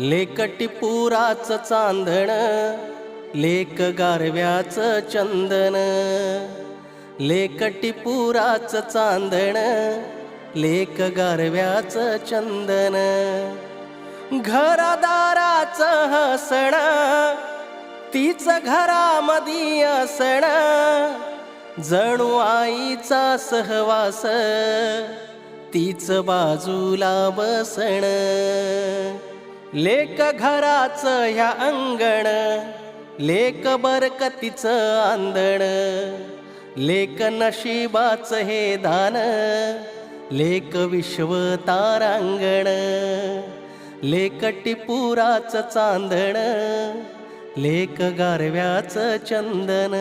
लेकटिपुराच चांदण, लेक गारव्याच चंदन. लेकटिपुराच चांदण, लेक गारव्याच चंदन. घरदाराच हसण, तीच घरामधी असण. जणू आईचा सहवास, तीच बाजूला बसण. लेक घराच ह्या अंगण, लेक बरकतीचं आंदण. लेक नशिबाच हे दान, लेक विश्व तारांगण. लेकटिपुराच चांदण, लेक गारव्याच चंदन.